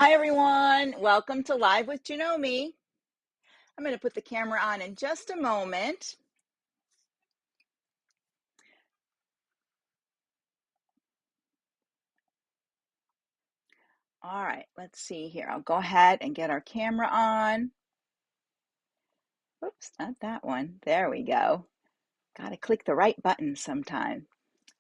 Hi, everyone. Welcome to Live with Janome. I'm going to put the camera on in just a moment. All right, let's see here. I'll go ahead and get our camera on. Oops, not that one. There we go. Got to click the right button sometime.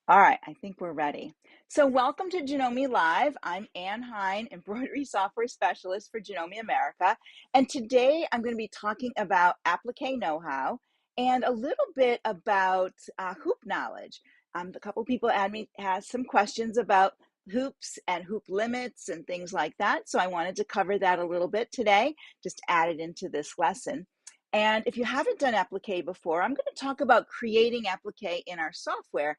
All right, I think we're ready. So welcome to Janome Live. I'm Ann Hine, Embroidery Software Specialist for Janome America. And today I'm going to be talking about applique know-how and a little bit about hoop knowledge. A couple people has some questions about hoops and hoop limits and things like that. So I wanted to cover that a little bit today, just add it into this lesson. And if you haven't done applique before, I'm going to talk about creating applique in our software,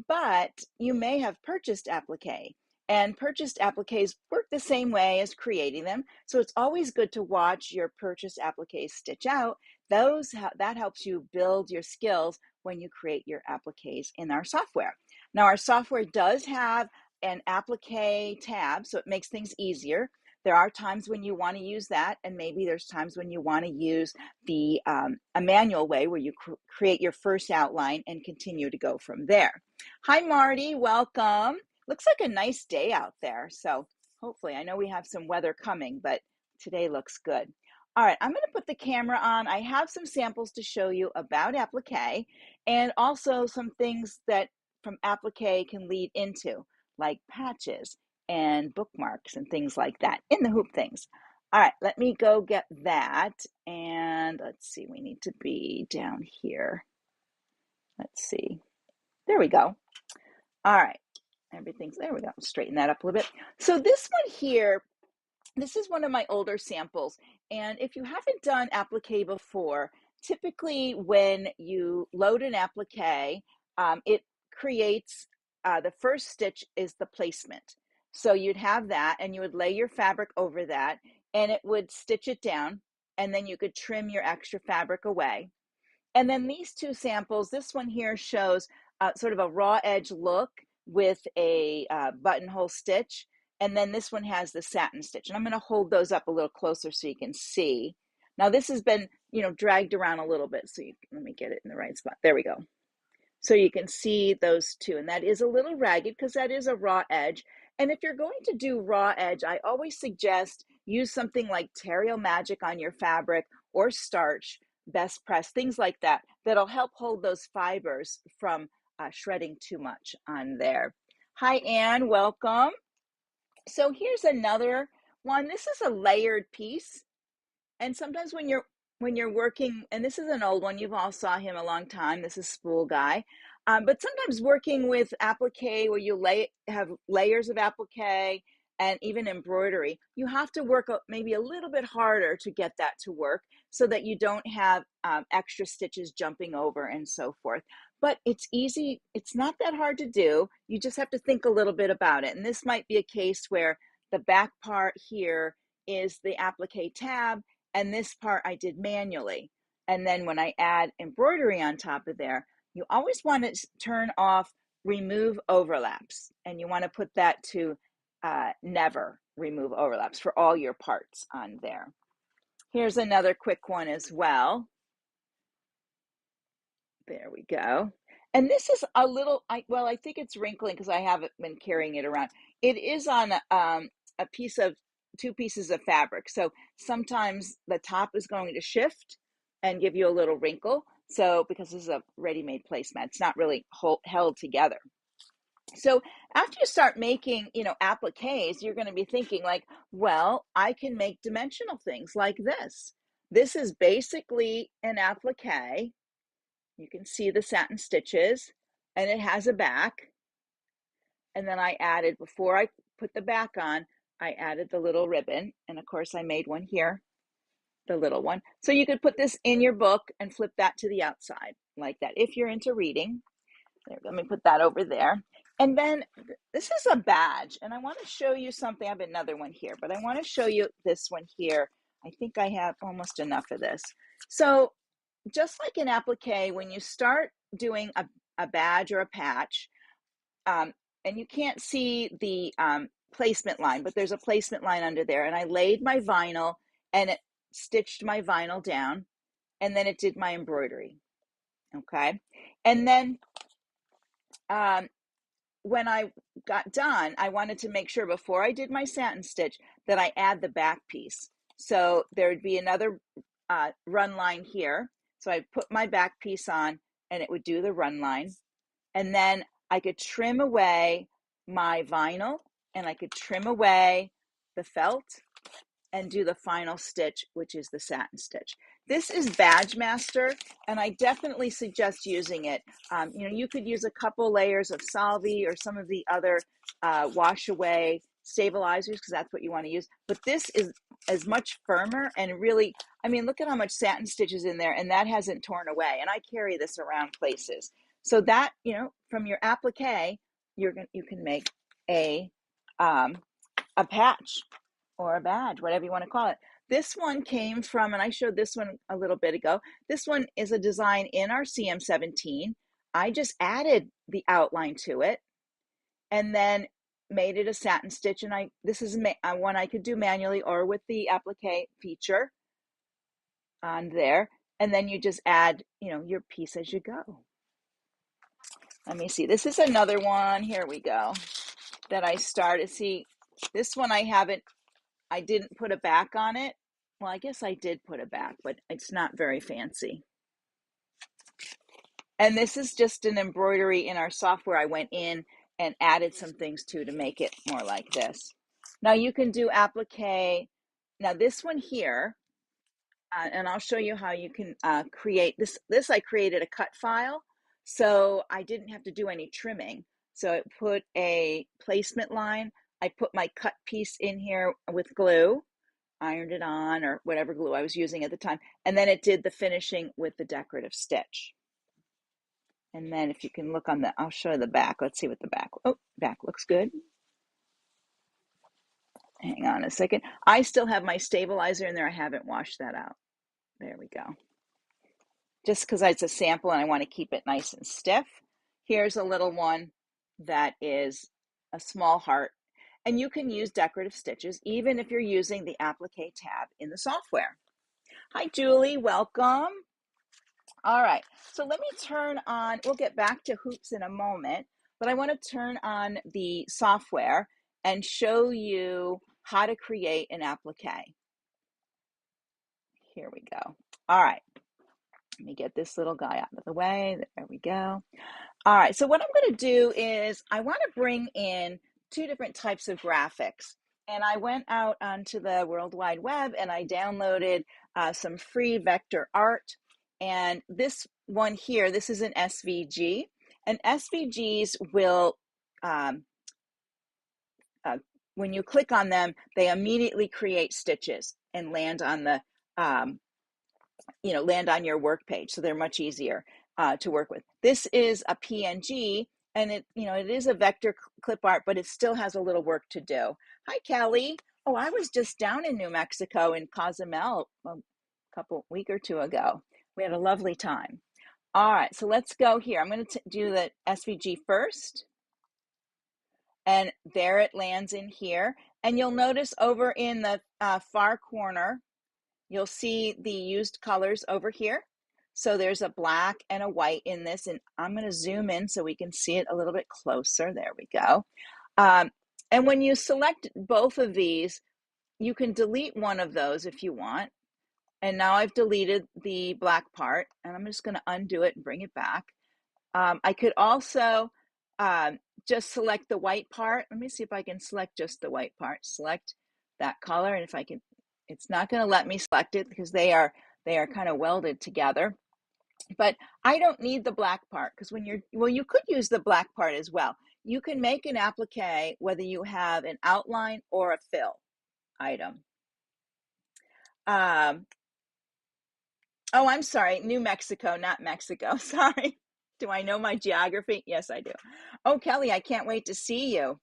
but you may have purchased applique, and purchased appliques work the same way as creating them. So it's always good to watch your purchased appliques stitch out. That helps you build your skills when you create your appliques in our software. Now, our software does have an applique tab, so it makes things easier. There are times when you want to use that, and maybe there's times when you want to use a manual way where you create your first outline and continue to go from there. Hi, Marty. Welcome. Looks like a nice day out there. So hopefully, I know we have some weather coming, but today looks good. All right, I'm going to put the camera on. I have some samples to show you about applique and also some things that from applique can lead into, like patches and bookmarks and things like that in the hoop things. All right, let me go get that. And let's see, we need to be down here. Let's see. There we go. All right, there we go. Straighten that up a little bit. So this one here, this is one of my older samples. And if you haven't done applique before, typically when you load an applique, it creates, the first stitch is the placement. So you'd have that and you would lay your fabric over that and it would stitch it down, and then you could trim your extra fabric away. And then these two samples, this one here shows sort of a raw edge look with a buttonhole stitch. And then this one has the satin stitch. And I'm going to hold those up a little closer so you can see. Now this has been, dragged around a little bit. So let me get it in the right spot. There we go. So you can see those two. And that is a little ragged because that is a raw edge. And if you're going to do raw edge, I always suggest use something like Terrio Magic on your fabric or starch, best press, things like that, that'll help hold those fibers from shredding too much on there. Hi, Anne, welcome. So here's another one. This is a layered piece. And sometimes when you're working, and this is an old one, you've all saw him a long time. This is Spool Guy. But sometimes working with applique where you have layers of applique and even embroidery, you have to work maybe a little bit harder to get that to work so that you don't have extra stitches jumping over and so forth. But it's easy. It's not that hard to do. You just have to think a little bit about it. And this might be a case where the back part here is the applique tab, and this part I did manually. And then when I add embroidery on top of there, you always want to turn off remove overlaps. And you want to put that to never remove overlaps for all your parts on there. Here's another quick one as well. There we go. And this is a little, I think it's wrinkling because I haven't been carrying it around. It is on a piece of, two pieces of fabric. So sometimes the top is going to shift and give you a little wrinkle. So because this is a ready-made placemat, it's not really held together. So after you start making, appliques, you're going to be thinking like, well, I can make dimensional things like this. This is basically an applique. You can see the satin stitches, and it has a back. And then I added, before I put the back on, I added the little ribbon. And of course I made one here, the little one. So you could put this in your book and flip that to the outside like that. If you're into reading, there, let me put that over there. And then this is a badge, and I want to show you something. I have another one here, but I want to show you this one here. I think I have almost enough of this. So just like in applique, when you start doing a badge or a patch, and you can't see the placement line, but there's a placement line under there. And I laid my vinyl and it stitched my vinyl down, and then it did my embroidery. Okay. And then when I got done, I wanted to make sure before I did my satin stitch that I add the back piece. So there would be another run line here. So I put my back piece on and it would do the run line. And then I could trim away my vinyl and I could trim away the felt and do the final stitch, which is the satin stitch. This is Badge Master, and I definitely suggest using it. You could use a couple layers of Solvay or some of the other wash away stabilizers because that's what you want to use. But this is much firmer and really, look at how much satin stitch is in there, and that hasn't torn away. And I carry this around places. So that, from your applique, you can make a patch or a badge, whatever you want to call it. This one came from, and I showed this one a little bit ago. This one is a design in our CM17. I just added the outline to it and then made it a satin stitch. And this is one I could do manually or with the applique feature on there. And then you just add, your piece as you go. Let me see. This is another one. Here we go. That I started. See, this one I didn't put a back on it. Well, I guess I did put a back, but it's not very fancy. And this is just an embroidery in our software. I went in and added some things to make it more like this. Now you can do applique. Now this one here, and I'll show you how you can create this. This I created a cut file, so I didn't have to do any trimming. So it put a placement line. I put my cut piece in here with glue, ironed it on or whatever glue I was using at the time. And then it did the finishing with the decorative stitch. And then if you can look on I'll show you the back. Let's see what the back, back looks good. Hang on a second. I still have my stabilizer in there. I haven't washed that out. There we go. Just because it's a sample and I want to keep it nice and stiff. Here's a little one that is a small heart. And you can use decorative stitches even if you're using the Applique tab in the software. Hi, Julie. Welcome. All right. So let me turn on, we'll get back to hoops in a moment, but I want to turn on the software and show you how to create an applique. Here we go. All right. Let me get this little guy out of the way. There we go. All right. So what I'm going to do is I want to bring in two different types of graphics. And I went out onto the World Wide Web and I downloaded some free vector art. And this one here, this is an SVG. And SVGs will, when you click on them, they immediately create stitches and land on the, land on your work page. So they're much easier to work with. This is a PNG, and it is a vector clip art, but it still has a little work to do. Hi, Kelly. Oh, I was just down in New Mexico in Cozumel a week or two ago. We had a lovely time. All right, so let's go here. I'm going to do the SVG first. And there it lands in here. And you'll notice over in the far corner, you'll see the used colors over here. So there's a black and a white in this. And I'm going to zoom in so we can see it a little bit closer. There we go. And when you select both of these, you can delete one of those if you want. And now I've deleted the black part, and I'm just going to undo it and bring it back. I could also just select the white part. Let me see if I can select just the white part. Select that color, and if I can, it's not going to let me select it because they are kind of welded together. But I don't need the black part because you could use the black part as well. You can make an applique whether you have an outline or a fill item. Oh, I'm sorry, New Mexico, not Mexico. Sorry. Do I know my geography? Yes, I do. Oh, Kelly, I can't wait to see you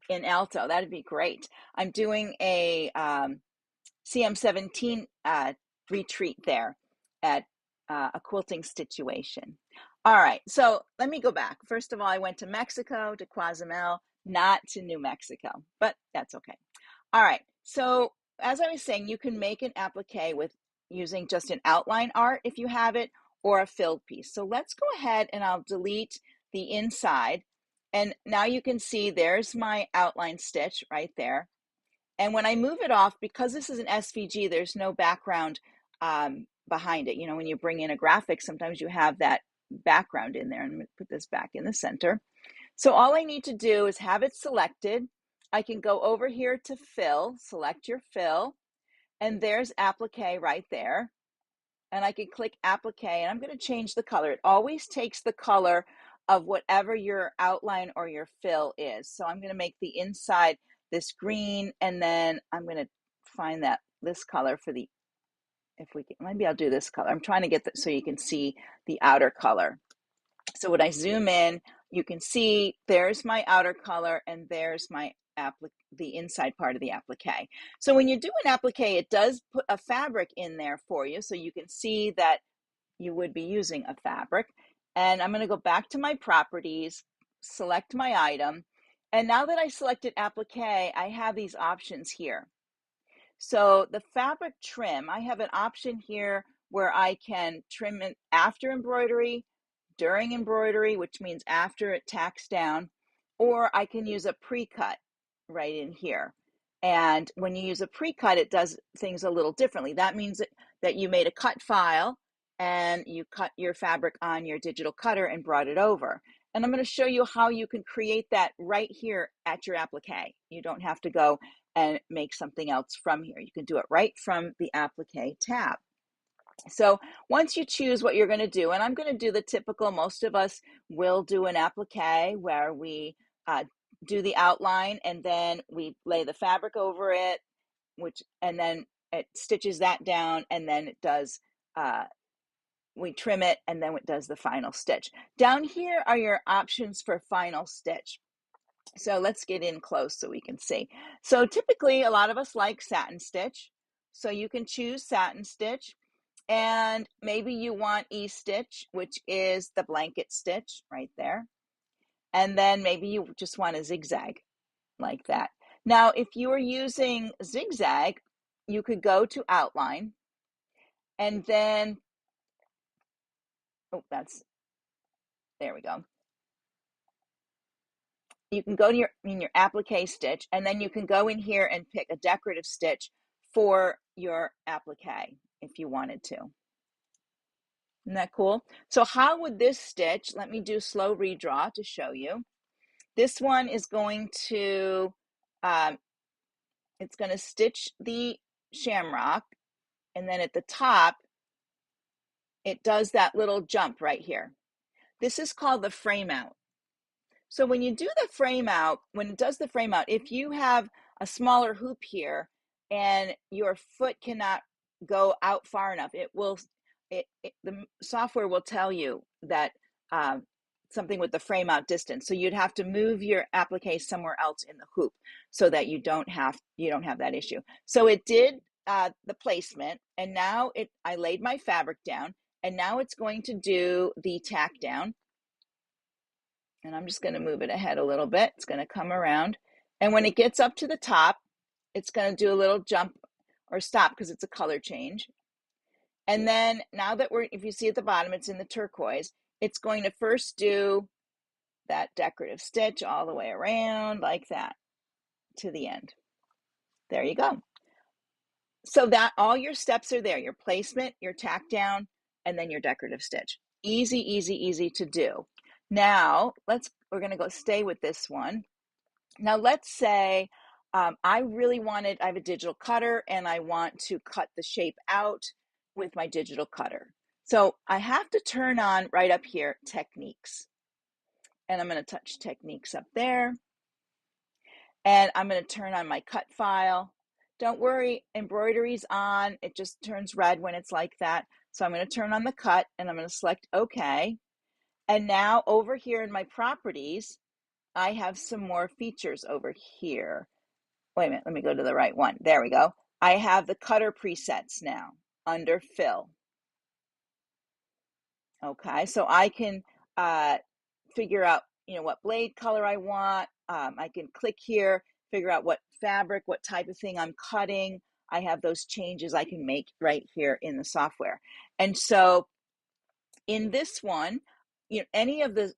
in Alto. That'd be great. I'm doing a CM17 retreat there at a quilting situation. All right, so let me go back. First of all, I went to Mexico, to Cozumel. not to New Mexico, but that's okay. All right, so as I was saying, you can make an applique with using just an outline art if you have it, or a filled piece. So let's go ahead and I'll delete the inside. And now you can see there's my outline stitch right there. And when I move it off, because this is an SVG, there's no background behind it. You know, when you bring in a graphic, sometimes you have that background in there. And I'm going to put this back in the center. So all I need to do is have it selected. I can go over here to fill, select your fill, and there's applique right there. And I can click applique, and I'm going to change the color. It always takes the color of whatever your outline or your fill is. So I'm going to make the inside this green, and then I'm going to find this color for the, if we can, maybe I'll do this color. I'm trying to get that so you can see the outer color. So when I zoom in, you can see there's my outer color and there's my the inside part of the applique. So when you do an applique, it does put a fabric in there for you, so you can see that you would be using a fabric. And I'm going to go back to my properties, select my item. And now that I selected applique, I have these options here. So the fabric trim, I have an option here where I can trim it after embroidery, during embroidery, which means after it tacks down, or I can use a pre-cut right in here. And when you use a pre-cut, it does things a little differently. That means that you made a cut file and you cut your fabric on your digital cutter and brought it over. And I'm going to show you how you can create that right here at your applique. You don't have to go and make something else from here. You can do it right from the applique tab. So once you choose what you're going to do, and I'm going to do the typical, most of us will do an applique where we do the outline and then we lay the fabric over it, and then it stitches that down, and then it does, we trim it, and then it does the final stitch. Down here are your options for final stitch. So let's get in close so we can see. So typically a lot of us like satin stitch. So you can choose satin stitch. And maybe you want E-stitch, which is the blanket stitch right there. And then maybe you just want a zigzag like that. Now, if you are using zigzag, you could go to outline and then, oh, there we go. You can go to your applique stitch, and then you can go in here and pick a decorative stitch for your applique if you wanted to. Isn't that cool? So how would this stitch, let me do slow redraw to show you. This one is going to, it's going to stitch the shamrock, and then at the top, it does that little jump right here. This is called the frame out. So when you do the frame out, when it does the frame out, if you have a smaller hoop here and your foot cannot go out far enough, the software will tell you that something with the frame out distance. So you'd have to move your applique somewhere else in the hoop so that you don't have that issue. So it did the placement, and now I laid my fabric down, and now it's going to do the tack down. And I'm just going to move it ahead a little bit. It's going to come around. And when it gets up to the top, it's going to do a little jump or stop because it's a color change. And then now that if you see at the bottom, it's in the turquoise, it's going to first do that decorative stitch all the way around like that to the end. There you go. So that all your steps are there, your placement, your tack down, and then your decorative stitch. Easy, easy, easy to do. Now, we're going to go stay with this one. Now, let's say I have a digital cutter and I want to cut the shape out with my digital cutter. So I have to turn on right up here, techniques. And I'm going to touch techniques up there. And I'm going to turn on my cut file. Don't worry, embroidery's on. It just turns red when it's like that. So I'm going to turn on the cut and I'm going to select OK. And now over here in my properties, I have some more features over here. Wait a minute, let me go to the right one. There we go. I have the cutter presets now under fill. Okay, so I can figure out, what blade color I want, I can click here, figure out what fabric, what type of thing I'm cutting. I have those changes I can make right here in the software. And so in this one, any of the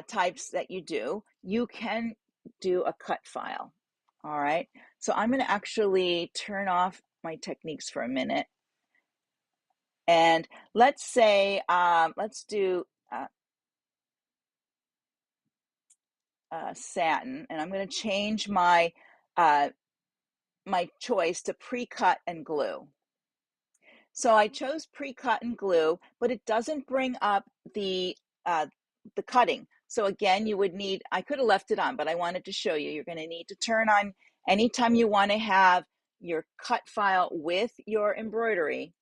types that you do, you can do a cut file. All right. So I'm going to actually turn off my techniques for a minute. And let's say, let's do satin, and I'm going to change my my choice to pre-cut and glue. So I chose pre-cut and glue, but it doesn't bring up the cutting. So again, you would need, I could have left it on, but I wanted to show you, you're going to need to turn on, anytime you want to have your cut file with your embroidery,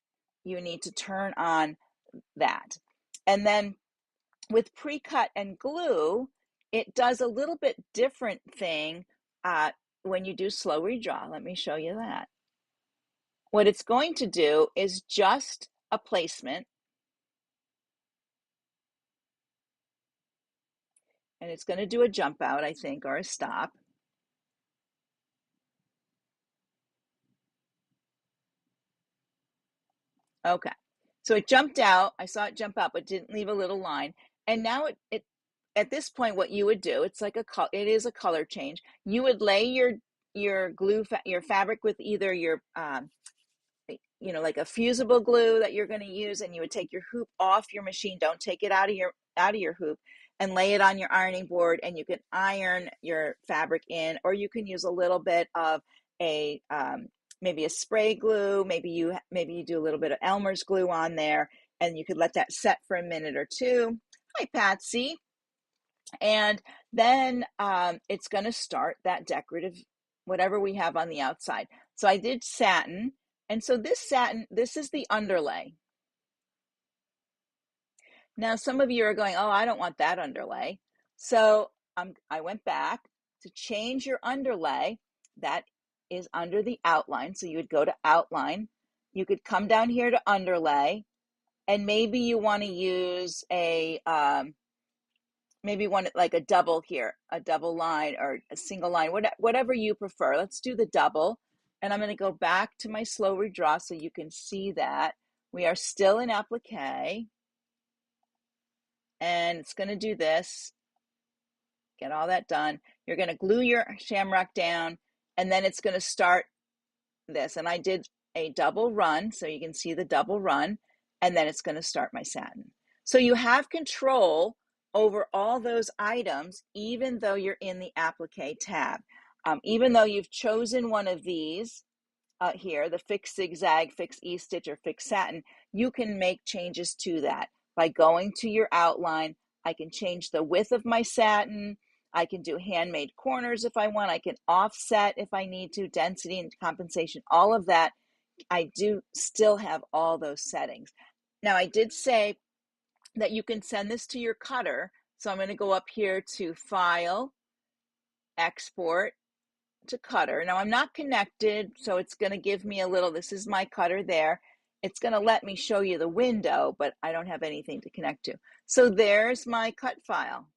you need to turn on that. And then with pre-cut and glue, it does a little bit different thing when you do slow redraw. Let me show you that. What it's going to do is just a placement, and it's going to do a jump out, I think, or a stop. Okay, so it jumped out. I saw it jump out, but didn't leave a little line. And now it at this point, what you would do, it's like it is a color change. You would lay your glue, your fabric with either your like a fusible glue that you're going to use, and you would take your hoop off your machine. Don't take it out of your hoop, and lay it on your ironing board, and you can iron your fabric in, or you can use a little bit of a maybe a spray glue. Maybe you do a little bit of Elmer's glue on there, and you could let that set for a minute or two. Hi, Patsy. And then it's going to start that decorative, whatever we have on the outside. So I did satin. And so this satin, this is the underlay. Now, some of you are going, oh, I don't want that underlay. So I went back to change your underlay. That is under the outline. So you would go to outline. You could come down here to underlay. And maybe you want to use a, maybe one like a double here, a double line or a single line, whatever you prefer. Let's do the double. And I'm going to go back to my slow redraw so you can see that we are still in applique. And it's going to do this. Get all that done. You're going to glue your shamrock down, and then it's going to start this. And I did a double run, so you can see the double run, and then it's going to start my satin. So you have control over all those items, even though you're in the applique tab. Even though you've chosen one of these here, the fix zigzag, fix e-stitch, or fix satin, you can make changes to that by going to your outline. I can change the width of my satin. I can do handmade corners if I want. I can offset if I need to, density and compensation, all of that. I do still have all those settings. Now, I did say that you can send this to your cutter. So I'm going to go up here to File, Export to Cutter. Now I'm not connected, so it's going to give me a little, this is my cutter there. It's going to let me show you the window, but I don't have anything to connect to. So there's my cut file.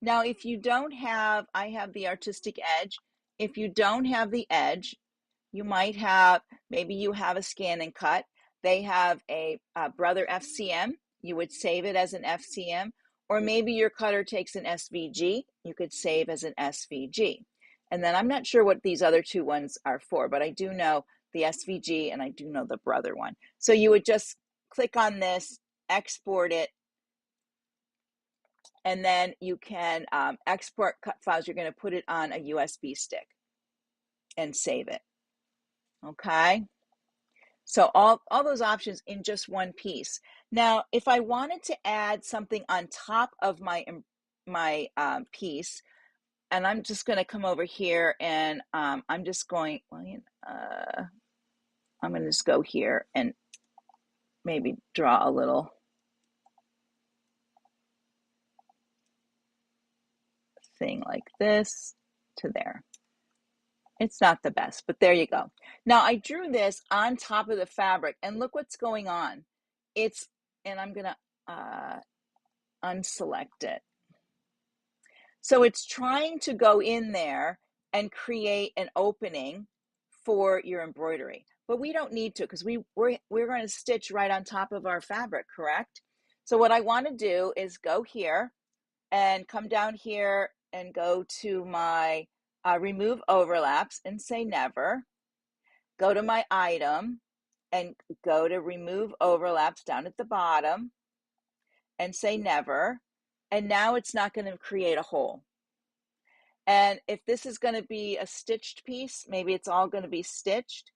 Now, if you don't have, I have the Artistic Edge. If you don't have the Edge, you might have, maybe you have a scan and cut. They have a Brother FCM. You would save it as an FCM, or maybe your cutter takes an SVG. You could save as an SVG. And then I'm not sure what these other two ones are for, but I do know the SVG and I do know the Brother one. So you would just click on this, export it, and then you can export cut files. You're going to put it on a USB stick and save it. Okay. So all those options in just one piece. Now, if I wanted to add something on top of my piece, and I'm just going to come over here and I'm just going, I'm going to just go here and maybe draw a little thing like this to there. It's not the best, but there you go. Now I drew this on top of the fabric, and look what's going on. And I'm going to unselect it. So it's trying to go in there and create an opening for your embroidery. But we don't need to, because we're going to stitch right on top of our fabric, correct? So what I want to do is go here and come down here and go to my remove overlaps and say never. Go to my item and go to remove overlaps down at the bottom and say never. And now it's not going to create a hole. And if this is going to be a stitched piece, maybe it's all going to be stitched.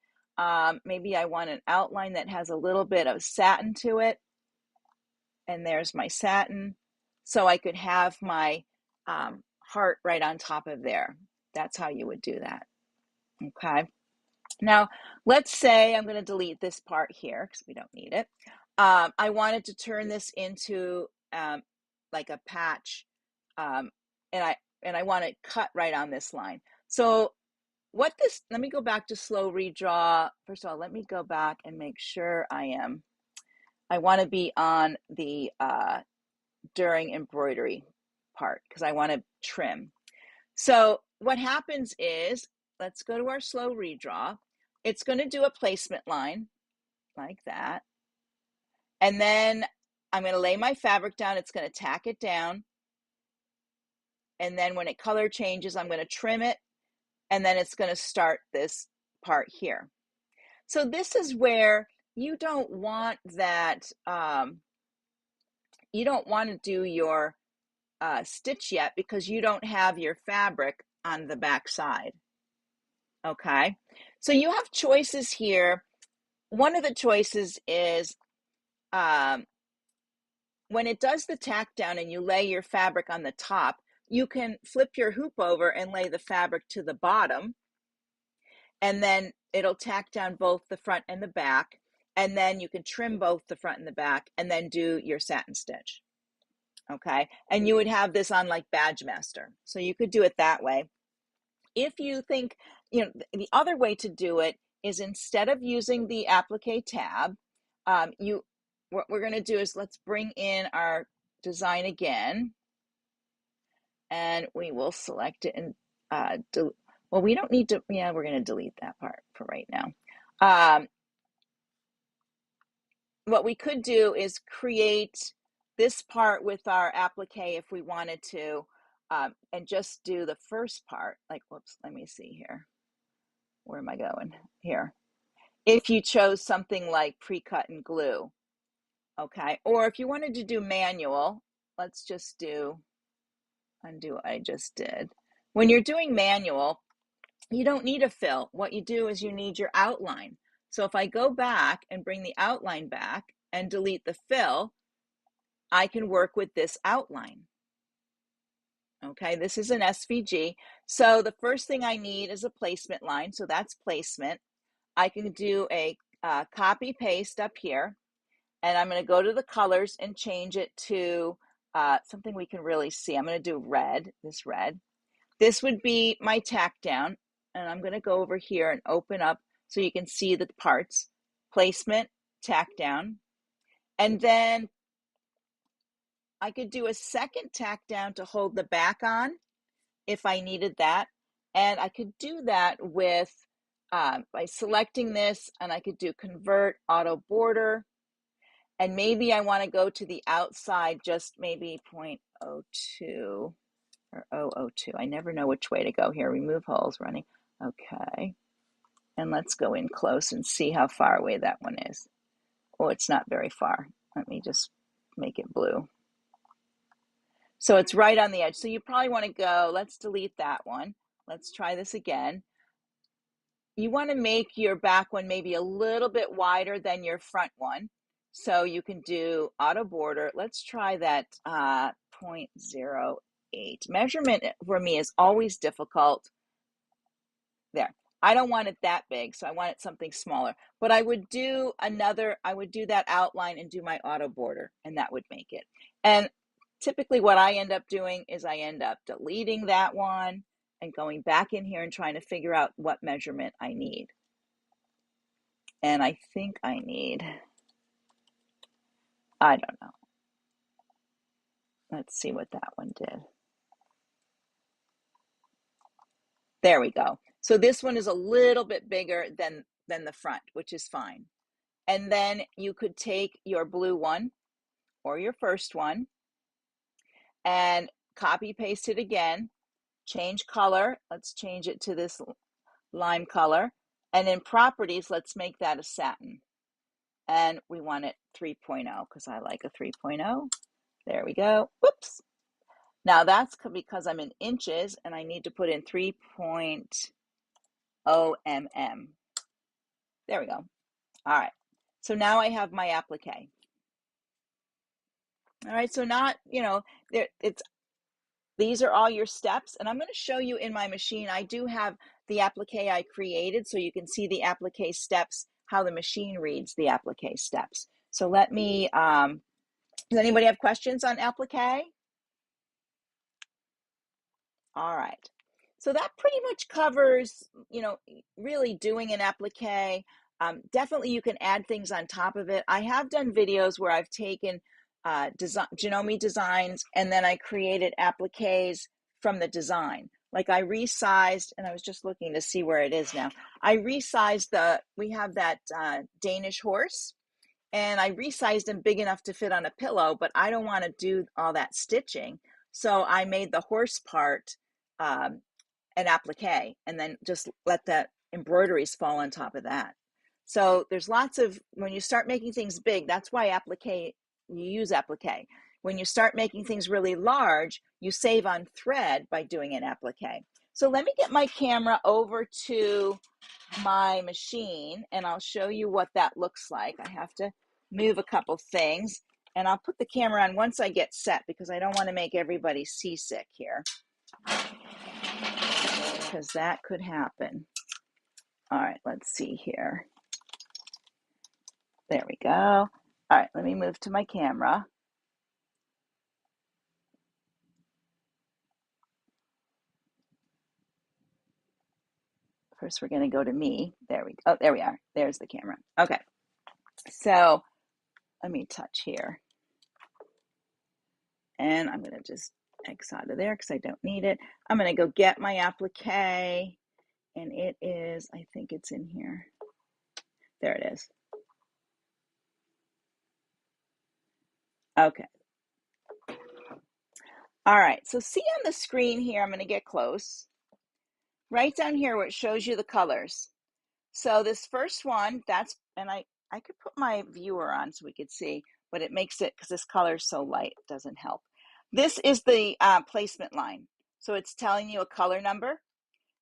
Maybe I want an outline that has a little bit of satin to it. And there's my satin. So I could have my heart right on top of there. That's how you would do that. Okay. Now, let's say I'm going to delete this part here because we don't need it. I wanted to turn this into like a patch, and I want it cut right on this line. So let me go back to slow redraw. First of all, let me go back and make sure I want to be on the during embroidery part because I want to trim. So what happens is, let's go to our slow redraw. It's going to do a placement line like that. And then I'm going to lay my fabric down. It's going to tack it down. And then when it color changes, I'm going to trim it. And then it's going to start this part here. So this is where you don't want that, you don't want to do your stitch yet because you don't have your fabric on the back side. Okay, so you have choices here. One of the choices is when it does the tack down and you lay your fabric on the top, you can flip your hoop over and lay the fabric to the bottom, and then it'll tack down both the front and the back, and then you can trim both the front and the back and then do your satin stitch. Okay, and you would have this on like Badge Master, so you could do it that way. If you think, the other way to do it is instead of using the Applique tab, what we're going to do is let's bring in our design again, and we will select it and well, we don't need to, we're going to delete that part for right now. What we could do is create this part with our applique if we wanted to, and just do the first part, like, whoops, let me see here. Where am I going? Here. If you chose something like pre-cut and glue, okay? Or if you wanted to do manual, let's just undo what I just did. When you're doing manual, you don't need a fill. What you do is you need your outline. So if I go back and bring the outline back and delete the fill, I can work with this outline. Okay, this is an SVG. So the first thing I need is a placement line. So that's placement. I can do a copy paste up here, and I'm going to go to the colors and change it to something we can really see. I'm going to do red, this red. This would be my tack down, and I'm going to go over here and open up so you can see the parts. Placement, tack down, and then I could do a second tack down to hold the back on if I needed that, and I could do that with by selecting this, and I could do convert auto border, and maybe I want to go to the outside just maybe 0.02 or 002. I never know which way to go here. Remove holes running. Okay, and let's go in close and see how far away that one is. Oh, it's not very far. Let me just make it blue. So it's right on the edge. So you probably want to go, let's delete that one. Let's try this again. You want to make your back one maybe a little bit wider than your front one. So you can do auto border. Let's try that 0.08. Measurement for me is always difficult. There. I don't want it that big, so I want it something smaller. But I would do that outline and do my auto border, and that would make it. And typically what I end up doing is I end up deleting that one and going back in here and trying to figure out what measurement I need. And I think I need, I don't know. Let's see what that one did. There we go. So this one is a little bit bigger than the front, which is fine. And then you could take your blue one or your first one and copy paste it again, change color. Let's change it to this lime color. And in properties, let's make that a satin. And we want it 3.0 because I like a 3.0. There we go. Whoops. Now that's because I'm in inches and I need to put in 3.0 mm. There we go. All right. So now I have my applique. All right. So not, these are all your steps, and I'm going to show you in my machine. I do have the applique I created so you can see the applique steps, how the machine reads the applique steps. So let me, does anybody have questions on applique? All right. So that pretty much covers, really doing an applique. Definitely you can add things on top of it. I have done videos where I've taken Janome designs and then I created appliques from the design. Like I resized, and I was just looking to see where it is now. I resized we have that Danish horse, and I resized him big enough to fit on a pillow, but I don't want to do all that stitching. So I made the horse part an applique and then just let the embroideries fall on top of that. So there's lots of, when you start making things big, that's why you use applique. When you start making things really large, you save on thread by doing an applique. So let me get my camera over to my machine and I'll show you what that looks like. I have to move a couple things and I'll put the camera on once I get set because I don't want to make everybody seasick here, because that could happen. All right, let's see here. There we go. All right, let me move to my camera. First, we're going to go to me. There we go. Oh, there we are. There's the camera. Okay. So let me touch here. And I'm going to just X out of there because I don't need it. I'm going to go get my applique. And it is, I think it's in here. There it is. Okay. All right. So see on the screen here, I'm going to get close. Right down here where it shows you the colors. So this first one, and I could put my viewer on so we could see, but it makes it, because this color is so light, it doesn't help. This is the placement line. So it's telling you a color number.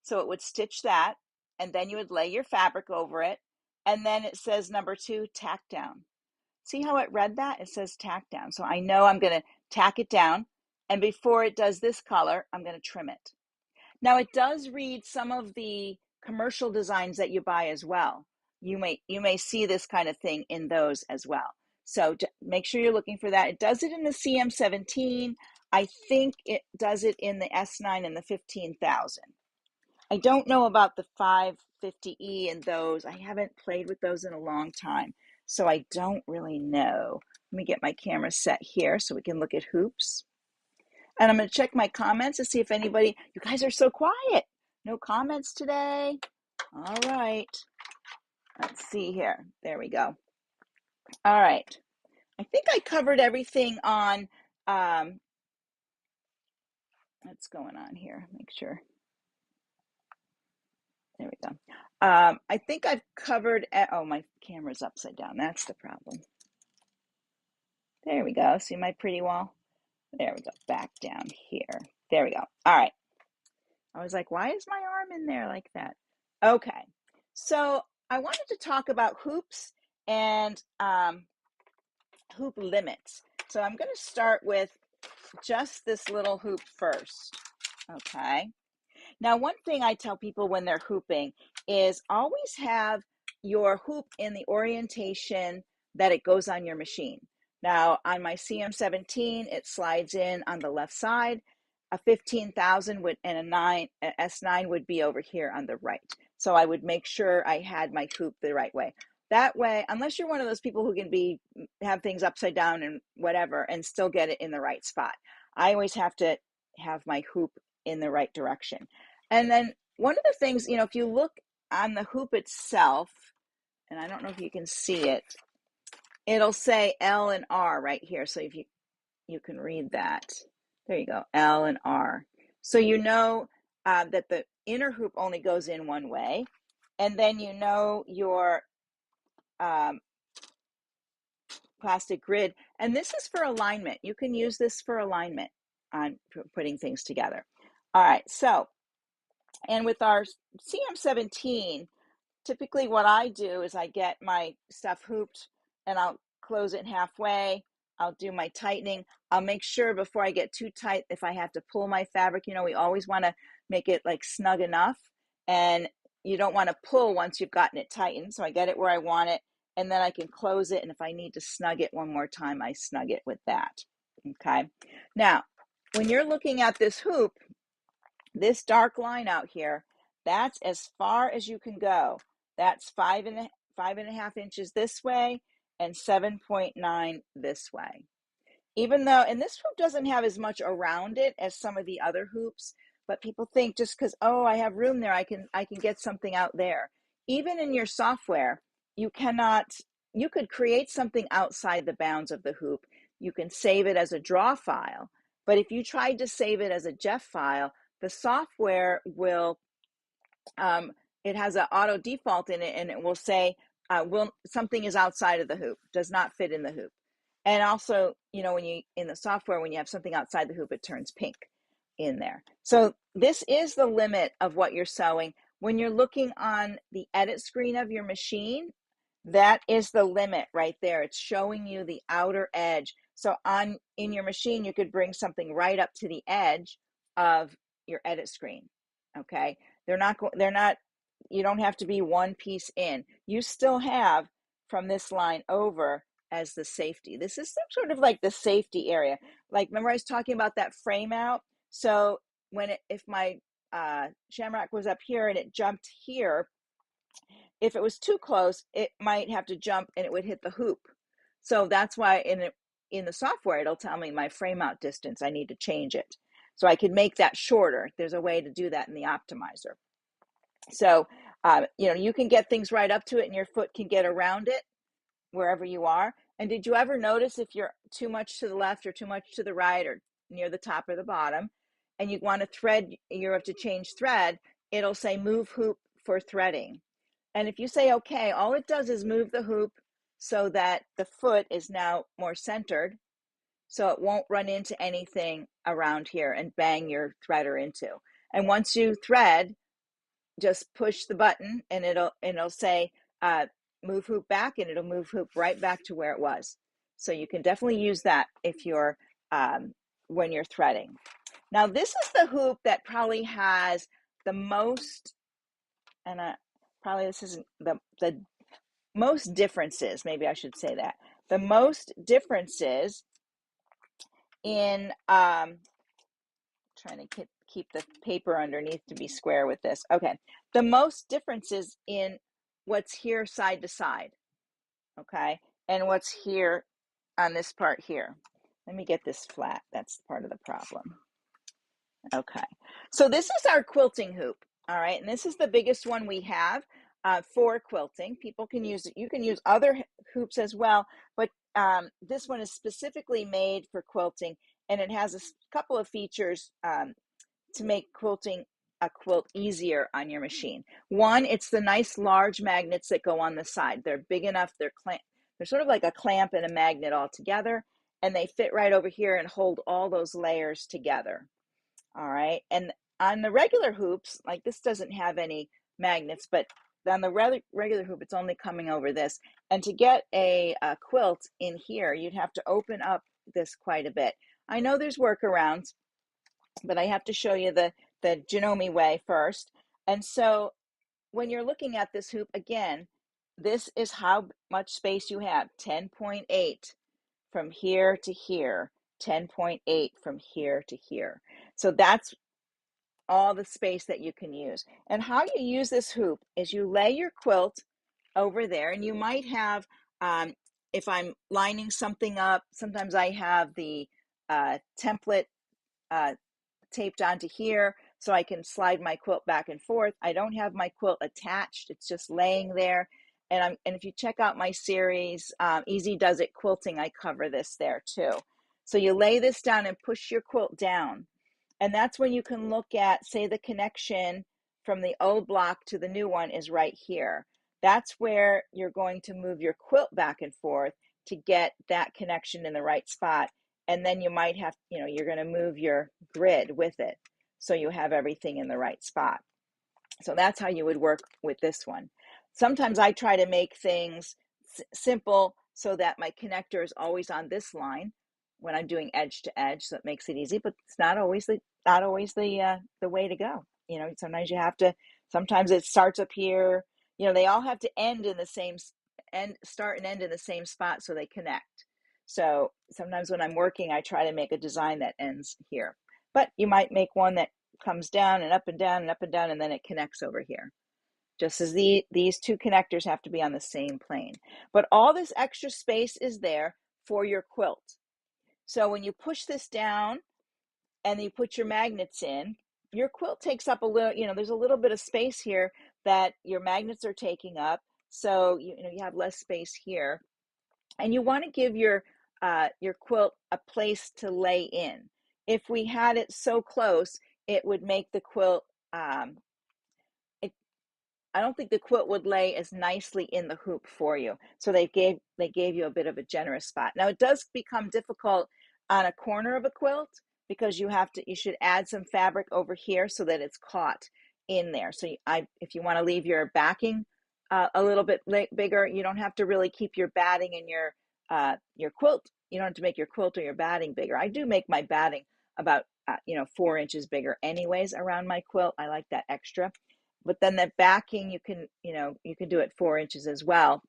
So it would stitch that, and then you would lay your fabric over it. And then it says number 2, tack down. See how it read that? It says tack down. So I know I'm going to tack it down. And before it does this color, I'm going to trim it. Now it does read some of the commercial designs that you buy as well. You may see this kind of thing in those as well. So make sure you're looking for that. It does it in the CM17. I think it does it in the S9 and the 15,000. I don't know about the 550E and those. I haven't played with those in a long time, so I don't really know. Let me get my camera set here so we can look at hoops. And I'm going to check my comments to see if anybody, you guys are so quiet. No comments today. All right. Let's see here. There we go. All right. I think I covered everything on, what's going on here? Make sure. There we go. I think I've covered, oh, my camera's upside down. That's the problem. There we go. See my pretty wall? There we go. Back down here. There we go. All right. I was like, why is my arm in there like that? Okay. So I wanted to talk about hoops and hoop limits. So I'm going to start with just this little hoop first. Okay. Now, one thing I tell people when they're hooping is always have your hoop in the orientation that it goes on your machine. Now, on my CM17, it slides in on the left side. A 15,000 would, and a S9 would be over here on the right. So I would make sure I had my hoop the right way. That way, unless you're one of those people who can have things upside down and whatever and still get it in the right spot, I always have to have my hoop in the right direction. And then one of the things, you know, if you look on the hoop itself, and I don't know if you can see it, it'll say L and R right here. So if you can read that. There you go, L and R. So you know that the inner hoop only goes in one way. And then you know your plastic grid. And this is for alignment. You can use this for alignment on putting things together. All right, so, and with our CM17, typically what I do is I get my stuff hooped and I'll close it halfway. I'll do my tightening. I'll make sure before I get too tight, if I have to pull my fabric, you know, we always want to make it like snug enough, and you don't want to pull once you've gotten it tightened. So I get it where I want it, and then I can close it. And if I need to snug it one more time, I snug it with that. Okay. Now, when you're looking at this hoop, this dark line out here, that's as far as you can go. That's 5.5 inches this way and 7.9 this way. Even though, and this hoop doesn't have as much around it as some of the other hoops, but people think just because, oh, I have room there, I can get something out there. Even in your software, you could create something outside the bounds of the hoop. You can save it as a draw file, but if you tried to save it as a JEF file, the software will, it has an auto default in it, and it will say, something is outside of the hoop, does not fit in the hoop. And also, you know, when you, in the software, when you have something outside the hoop, it turns pink in there. So this is the limit of what you're sewing. When you're looking on the edit screen of your machine, that is the limit right there. It's showing you the outer edge. So in your machine, you could bring something right up to the edge of your edit screen. Okay. They're not, you don't have to be one piece in. You still have from this line over as the safety. This is sort of like the safety area. Like, remember I was talking about that frame out? So if my shamrock was up here and it jumped here, if it was too close, it might have to jump and it would hit the hoop. So that's why in the software, it'll tell me my frame out distance. I need to change it. So I can make that shorter. There's a way to do that in the optimizer. So, you know, you can get things right up to it and your foot can get around it wherever you are. And did you ever notice if you're too much to the left or too much to the right or near the top or the bottom, and you want to thread, you have to change thread, it'll say move hoop for threading. And if you say okay, all it does is move the hoop so that the foot is now more centered, so it won't run into anything around here and bang your threader into. And once you thread, just push the button and it'll say move hoop back, and it'll move hoop right back to where it was. So you can definitely use that if you're when you're threading. Now this is the hoop that probably has the most, and probably this isn't the most differences, maybe I should say that. The most differences in, trying to keep the paper underneath to be square with this. Okay, the most differences in what's here side to side, okay, and what's here on this part here. Let me get this flat. That's part of the problem. Okay, so this is our quilting hoop, all right, and this is the biggest one we have for quilting. People can use it. You can use other hoops as well, but this one is specifically made for quilting, and it has a couple of features to make quilting a quilt easier on your machine. One, it's the nice large magnets that go on the side. They're big enough, they're sort of like a clamp and a magnet all together, and they fit right over here and hold all those layers together. All right, and on the regular hoops, like this doesn't have any magnets, but on the regular hoop, it's only coming over this. And to get a quilt in here, you'd have to open up this quite a bit. I know there's workarounds, but I have to show you the Janome way first. And so when you're looking at this hoop, again, this is how much space you have, 10.8 from here to here, 10.8 from here to here. So that's all the space that you can use. And how you use this hoop is you lay your quilt over there, and you might have, if I'm lining something up, sometimes I have the template taped onto here. so I can slide my quilt back and forth. I don't have my quilt attached. It's just laying there. And if you check out my series, Easy Does It Quilting, I cover this there too. So you lay this down and push your quilt down. And that's when you can look at, say, the connection from the old block to the new one is right here. That's where you're going to move your quilt back and forth to get that connection in the right spot. And then you might have, you're going to move your grid with it, so you have everything in the right spot. So that's how you would work with this one. Sometimes I try to make things simple so that my connector is always on this line when I'm doing edge to edge, so it makes it easy, but it's not always the way to go. Sometimes you have to, sometimes it starts up here, they all have to end in the same, start and end in the same spot so they connect. So sometimes when I'm working, I try to make a design that ends here, but you might make one that comes down and up and down and up and down, and then it connects over here. Just as these two connectors have to be on the same plane. But all this extra space is there for your quilt. So when you push this down and you put your magnets in, your quilt takes up a little, there's a little bit of space here that your magnets are taking up. So you have less space here. And you want to give your quilt a place to lay in. If we had it so close, it would make the quilt, I don't think the quilt would lay as nicely in the hoop for you. So they gave you a bit of a generous spot. Now it does become difficult on a corner of a quilt because you should add some fabric over here so that it's caught in there. So if you want to leave your backing a little bit bigger, you don't have to really keep your batting and your quilt. You don't have to make your quilt or your batting bigger. I do make my batting about 4 inches bigger anyways around my quilt. I like that extra. But then the backing, you can do it 4 inches as well.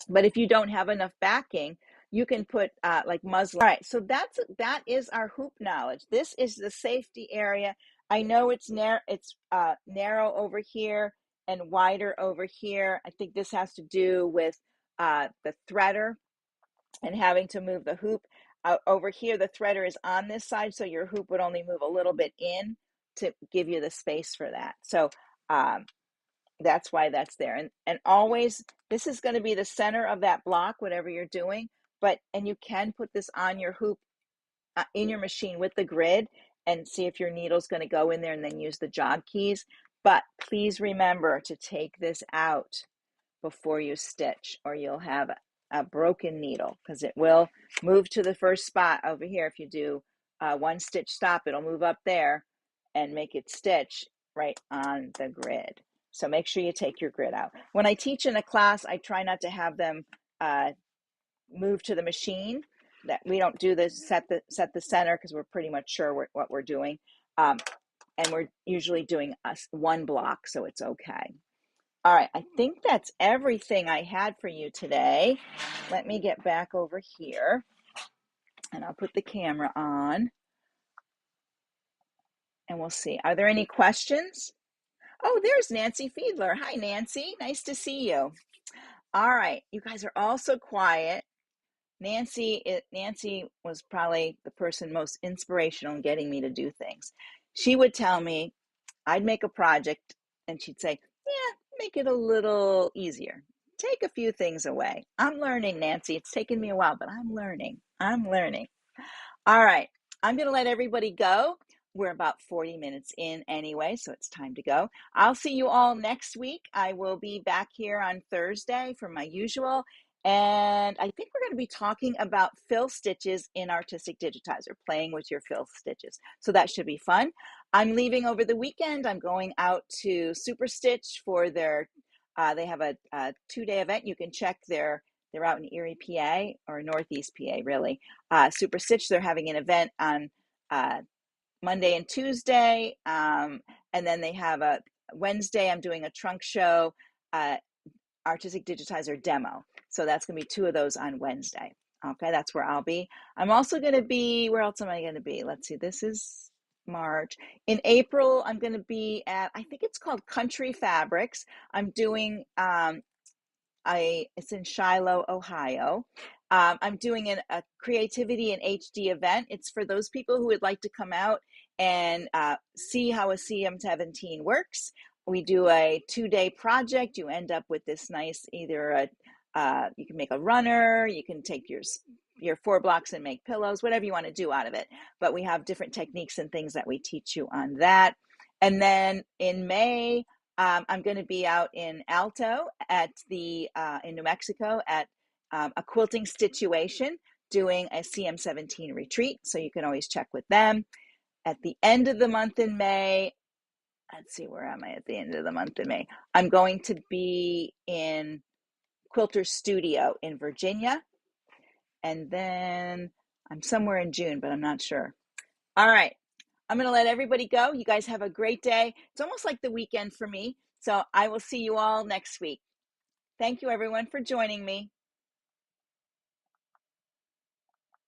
But if you don't have enough backing, you can put like muslin. All right, so that is our hoop knowledge. This is the safety area. I know it's narrow over here and wider over here. I think this has to do with the threader and having to move the hoop. Over here, the threader is on this side, so your hoop would only move a little bit in to give you the space for that. So that's why that's there. And always, this is going to be the center of that block, whatever you're doing. And you can put this on your hoop in your machine with the grid and see if your needle's going to go in there, and then use the jog keys. But please remember to take this out before you stitch, or you'll have a broken needle, because it will move to the first spot over here. If you do one stitch stop, it'll move up there and make it stitch right on the grid. So make sure you take your grid out. When I teach in a class, I try not to have them move to the machine. That we don't do this set the center, because we're pretty much sure what we're doing, and we're usually doing one block, so it's okay. All right, I think that's everything I had for you today. Let me get back over here, and I'll put the camera on, and we'll see. Are there any questions? Oh, there's Nancy Fiedler. Hi, Nancy. Nice to see you. All right, you guys are all so quiet. Nancy was probably the person most inspirational in getting me to do things. She would tell me, I'd make a project, and she'd say, yeah, make it a little easier. Take a few things away. I'm learning, Nancy. It's taken me a while, but I'm learning. All right, I'm going to let everybody go. We're about 40 minutes in anyway, so it's time to go. I'll see you all next week. I will be back here on Thursday for my usual. And I think we're going to be talking about fill stitches in Artistic Digitizer, playing with your fill stitches. So that should be fun. I'm leaving over the weekend. I'm going out to Super Stitch for their, they have a 2-day event. You can check they're out in Erie, PA, or Northeast PA, really. Super Stitch, they're having an event on Monday and Tuesday. And then they have a Wednesday, I'm doing a trunk show, Artistic Digitizer demo. So that's going to be 2 of those on Wednesday. Okay, that's where I'll be. I'm also going to be, where else am I going to be? Let's see, this is March. In April, I'm going to be at, I think it's called Country Fabrics. I'm doing, it's in Shiloh, Ohio. I'm doing a creativity and HD event. It's for those people who would like to come out and see how a CM17 works. We do a 2-day project. You end up with this nice, either you can make a runner, you can take your 4 blocks and make pillows, whatever you want to do out of it. But we have different techniques and things that we teach you on that. And then in May, I'm going to be out in Alto at in New Mexico at a quilting situation, doing a CM17 retreat. So you can always check with them. At the end of the month in May, let's see, where am I at the end of the month in May? I'm going to be in Quilter Studio in Virginia. And then I'm somewhere in June, but I'm not sure. All right. I'm going to let everybody go. You guys have a great day. It's almost like the weekend for me. So I will see you all next week. Thank you, everyone, for joining me.